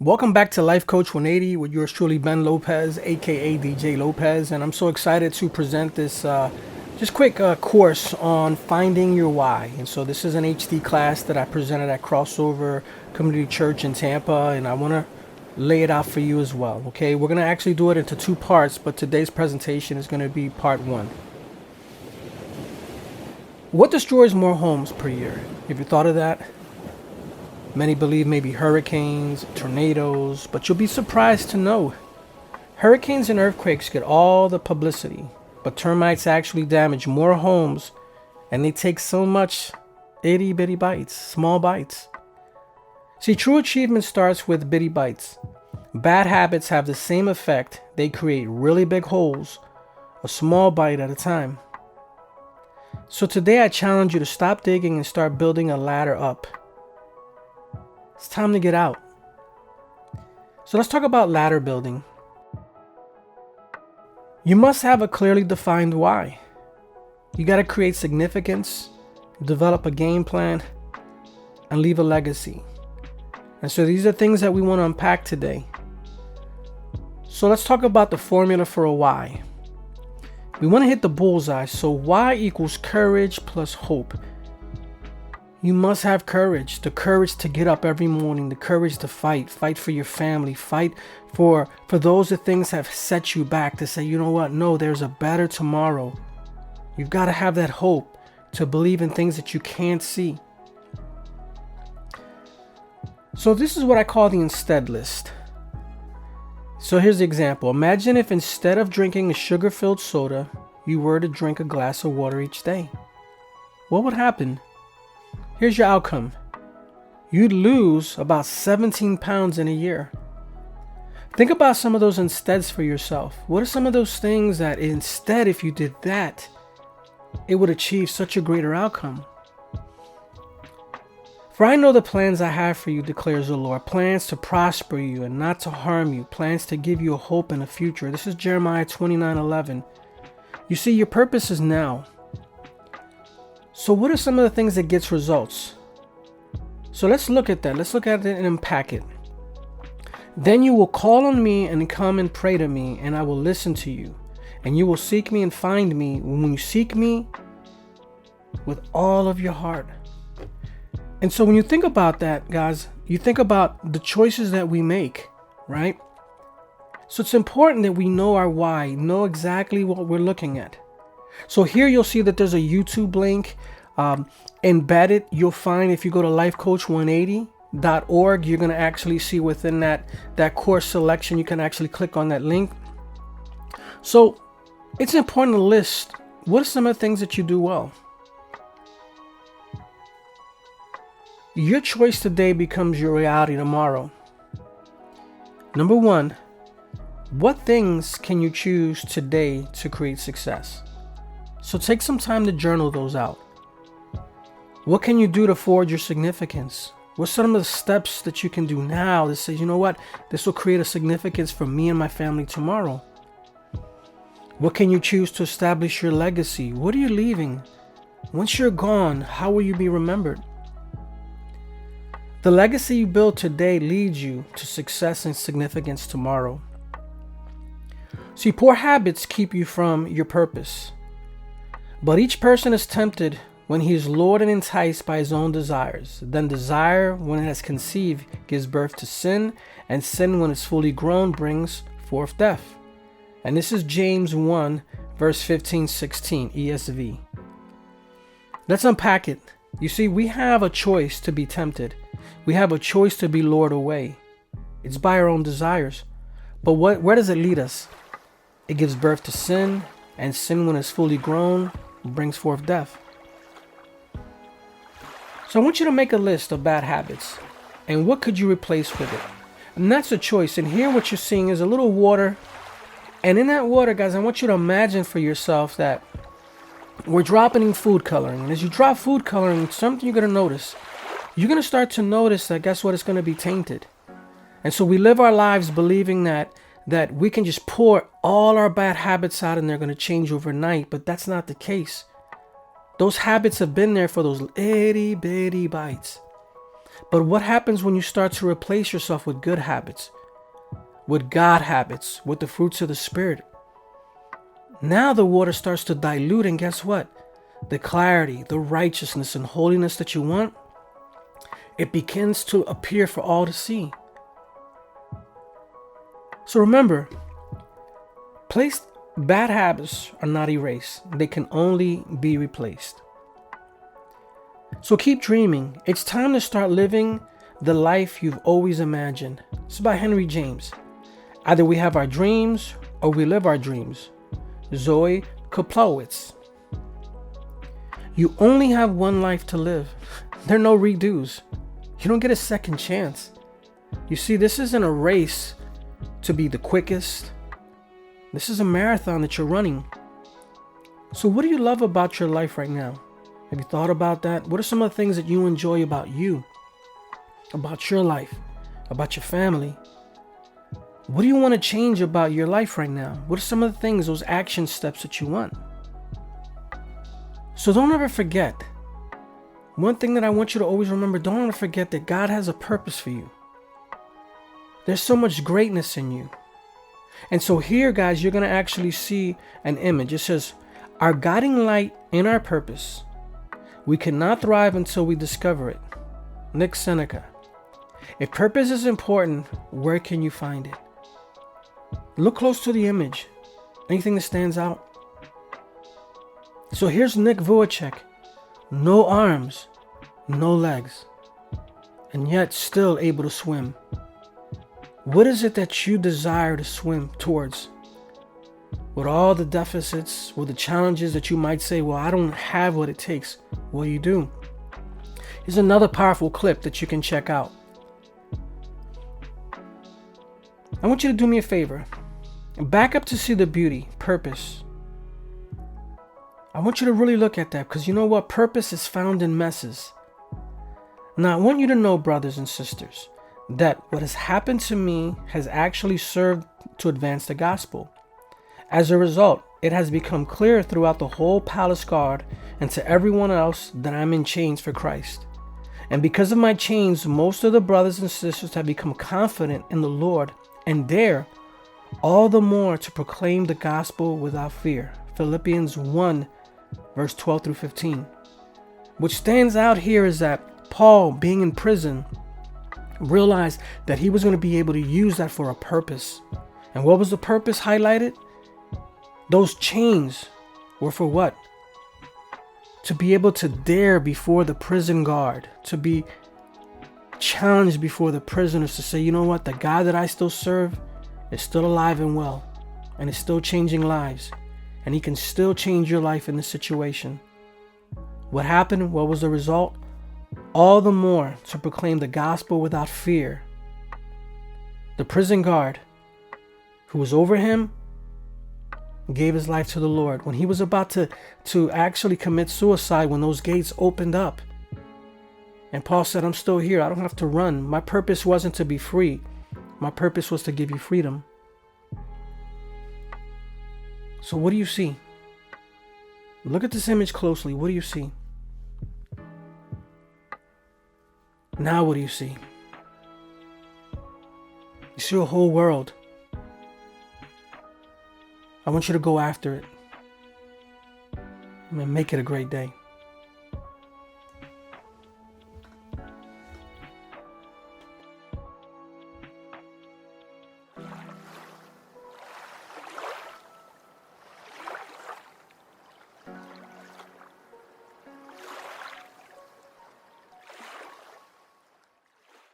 Welcome back to Life Coach 180 with yours truly, Ben Lopez, aka DJ Lopez, and I'm so excited to present this just quick course on finding your why. And so this is an HD class that I presented at Crossover Community Church in Tampa, and I want to lay it out for you as well. Okay, we're going to actually do it into two parts, but today's presentation is going to be part one. What destroys more homes per year? Have you thought of that? Many believe maybe hurricanes, tornadoes, but you'll be surprised to know hurricanes and earthquakes get all the publicity, but termites actually damage more homes, and they take so much itty bitty bites, small bites. See, true achievement starts with bitty bites. Bad habits have the same effect. They create really big holes, a small bite at a time. So today I challenge you to stop digging and start building a ladder up. It's time to get out. So let's talk about ladder building. You must have a clearly defined why. You got to create significance, develop a game plan, and leave a legacy. And so these are things that we want to unpack today. So let's talk about the formula for a why. We want to hit the bullseye. So why equals courage plus hope. You must have courage, the courage to get up every morning, the courage to fight for your family, fight for those that things have set you back, to say, you know what, no, there's a better tomorrow. You've got to have that hope to believe in things that you can't see. So this is what I call the instead list. So here's the example. Imagine if instead of drinking a sugar-filled soda, you were to drink a glass of water each day. What would happen? Here's your outcome. You'd lose about 17 pounds in a year. Think about some of those insteads for yourself. What are some of those things that instead, if you did that, it would achieve such a greater outcome? For I know the plans I have for you, declares the Lord. Plans to prosper you and not to harm you. Plans to give you a hope and a future. This is Jeremiah 29:11. You see, your purpose is now. So what are some of the things that gets results? So let's look at that. Let's look at it and unpack it. Then you will call on me and come and pray to me, and I will listen to you. And you will seek me and find me when you seek me with all of your heart. And so when you think about that, guys, you think about the choices that we make, right? So it's important that we know our why, know exactly what we're looking at. So here you'll see that there's a YouTube link embedded. You'll find if you go to lifecoach180.org, you're going to actually see within that course selection, you can actually click on that link. So it's important to list what are some of the things that you do well. Your choice today becomes your reality tomorrow. Number one, what things can you choose today to create success? So take some time to journal those out. What can you do to forge your significance? What's some of the steps that you can do now that says, you know what, this will create a significance for me and my family tomorrow? What can you choose to establish your legacy? What are you leaving? Once you're gone, how will you be remembered? The legacy you build today leads you to success and significance tomorrow. See, poor habits keep you from your purpose. But each person is tempted when he is lured and enticed by his own desires. Then desire, when it has conceived, gives birth to sin, and sin, when it's fully grown, brings forth death. And this is James 1, verse 15-16, ESV. Let's unpack it. You see, we have a choice to be tempted. We have a choice to be lured away. It's by our own desires. But where does it lead us? It gives birth to sin, and sin, when it's fully grown, brings forth death. So I want you to make a list of bad habits and what could you replace with it. And that's a choice. And here what you're seeing is a little water. And in that water, guys, I want you to imagine for yourself that we're dropping in food coloring. And as you drop food coloring, something you're going to notice. You're going to start to notice that, guess what, it's going to be tainted. And so we live our lives believing that we can just pour all our bad habits out and they're going to change overnight, but that's not the case. Those habits have been there for those itty bitty bites. But what happens when you start to replace yourself with good habits, with God habits, with the fruits of the Spirit? Now the water starts to dilute, and guess what? The clarity, the righteousness, and holiness that you want, it begins to appear for all to see. So remember, bad habits are not erased. They can only be replaced. So keep dreaming. It's time to start living the life you've always imagined. This is by Henry James. Either we have our dreams or we live our dreams. Zoe Kuplowitz. You only have one life to live. There are no redos. You don't get a second chance. You see, this isn't a race to be the quickest. This is a marathon that you're running. So what do you love about your life right now? Have you thought about that? What are some of the things that you enjoy about you, about your life, about your family? What do you want to change about your life right now? What are some of the things, those action steps that you want? So don't ever forget. One thing that I want you to always remember, don't ever forget that God has a purpose for you. There's so much greatness in you. And so here, guys, you're going to actually see an image. It says, our guiding light in our purpose. We cannot thrive until we discover it. Nick Seneca. If purpose is important, where can you find it? Look close to the image. Anything that stands out? So here's Nick Vujicic. No arms, no legs, and yet still able to swim. What is it that you desire to swim towards? With all the deficits, with the challenges that you might say, well, I don't have what it takes. Well, you do. Here's another powerful clip that you can check out. I want you to do me a favor. Back up to see the beauty, purpose. I want you to really look at that, because you know what? Purpose is found in messes. Now, I want you to know, brothers and sisters, that what has happened to me has actually served to advance the gospel. As a result, it has become clear throughout the whole palace guard and to everyone else that I'm in chains for Christ. And because of my chains, most of the brothers and sisters have become confident in the Lord and dare all the more to proclaim the gospel without fear. Philippians 1, verse 12 through 15. What stands out here is that Paul, being in prison, realized that he was going to be able to use that for a purpose. And what was the purpose highlighted? Those chains were for what? To be able to dare before the prison guard, to be challenged before the prisoners, to say, you know what, the God that I still serve is still alive and well, and is still changing lives, and he can still change your life in this situation. What happened? What was the result? All the more to proclaim the gospel without fear. The prison guard who was over him gave his life to the Lord. When he was about to actually commit suicide, when those gates opened up, and Paul said, I'm still here. I don't have to run. My purpose wasn't to be free. My purpose was to give you freedom. So what do you see? Look at this image closely. What do you see? Now what do you see? You see a whole world. I want you to go after it and make it a great day.